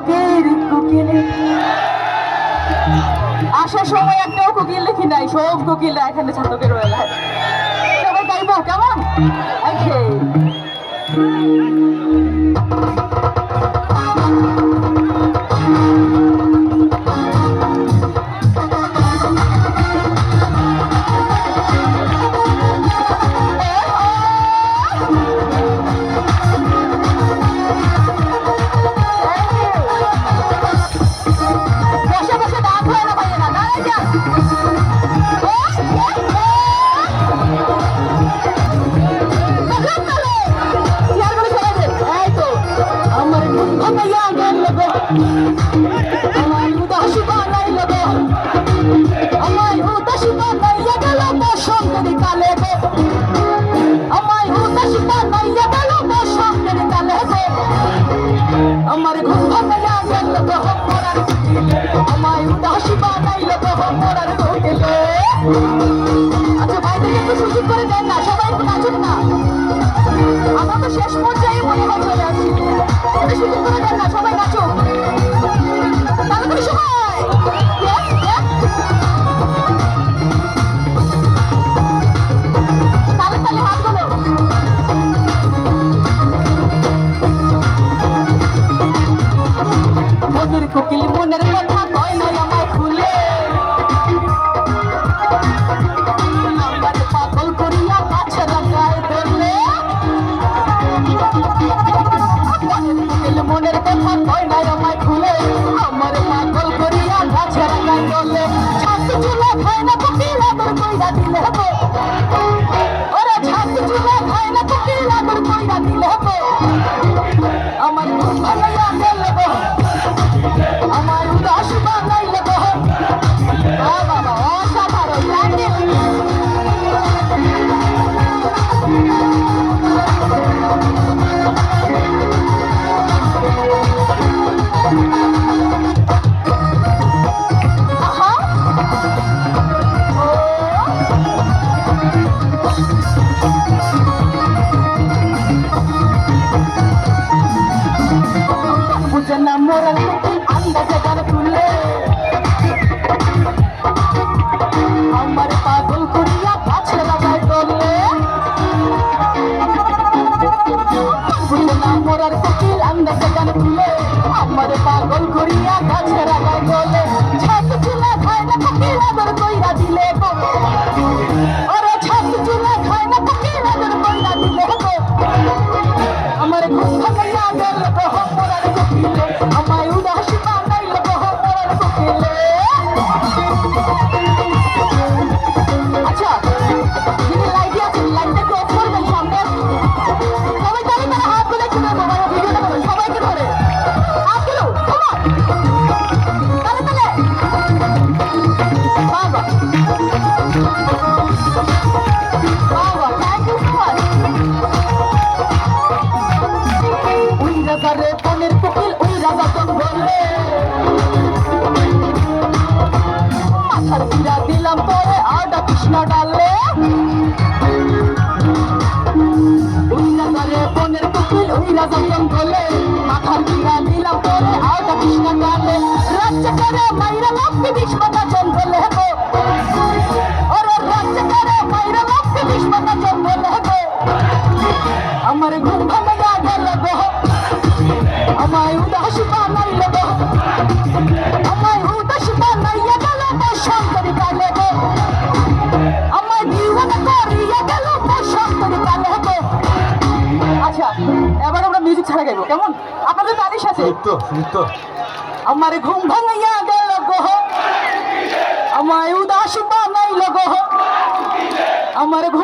বুকের কোকিলে আসার সময় একটাও কোকিল দেখি নাই, সব কোকিলরা এখানে ছাতকের বেলায়। সবাই গাইবো কেমন? আমার ঘুম ভাঙাইয়া গেল গো মোরার কোকিলে, আমায় উদাসী বানাইল গো মোরার কোকিলে। আচ্ছা ভাইদেরকে একটু সুযোগ করে দেন না, সবাই একটু নাচুন না। আমার তো শেষ পর্যায়ে মনে হয় চলে আসছি, একটু সুযোগ করে দেন না, সবাই নাচুন তাড়াতাড়ি সবাই। তালে তালে হাতগুলো। মনের কোকিল মনের কথা কয় নাই আমায় খুলে, আমার পাগল করিয়া কাছে লাগায় ধরলে। কোকিল মনের কথা কয় নাই আমায় খুলে, আমার পাগল করিয়া কাছে লাগায় ধরলে। ছাতি চুলা খায় না কোকিল আদর কইরা দিলে হবে, ওরে ছাতি চুলা খায় না কোকিল আদর কইরা দিলে হবে। আমার ঘুম ভাঙাইয়া গেল গো, আমার উদাসী বানাইল গো। বাবা অসাধারণ লাগে। বুঝে না মোরাল কোকিল আন্দাজে গান তুলে, আমার পাগল করিয়া কাছে লাগায় গলে। বুঝে না মোরাল কোকিল আন্দাজে গান তুলে, আমার পাগল করিয়া কাছে লাগায় গলে। ছাতি চুলা খায় না কোকিল আদর কইরা দিলে গো, ওরে ছাতি চুলা খায় না কোকিল আদর কইরা দিলে গো। আমার ঘুম ভাঙাইয়া গেল গো মোরার কোকিলে, আমায় উদাসী বানাইল গো মোরার কোকিলে। আচ্ছা যিনি লাইটে আছেন লাইটটা একটু অফ করবেন সামনে। সবাই তালে তালে হাত তুলে একটু দেবো, ভিডিওটা করুন সবাইকে ধরে হাত তুলো, তালে তালে। বাবা বাবা থ্যাংক ইউ সো মাচ। ওই রাজারে বনের কোকিল ওই রাজা জঙ্গলে, মাথার পিরা দিলাম তোরে আডা কৃষ্ণ ডালে। ওই রাজারে বনের কোকিল ওই রাজা জঙ্গলে, মাথার পিরা দিলাম তোরে আডা কৃষ্ণ ডালে। রাজ্য করে মাইরা লক্ষ্মী বিষ্মতা জঙ্গলে গো, ওরে রাজ্য করে মাইরা লক্ষ্মী বিষ্মতা জঙ্গলে গো। আমার ঘুম ভাঙাইয়া গেল গো, আমায় উদাসী বানাইল গো, আমায় উদাসী বানাইয়া গেল বসন্তরী কালে গো, আমায় দিওয়ানা করিয়া গেল বসন্তরী কালে গো। আচ্ছা এবার আমরা মিউজিক ছাড়া গাইবো কেমন? আপনাদের তালির সাথে আমার ঘুম ভাঙাইয়া গেল গো, আমায় উদাসী বানাইল গো, আমার ঘুম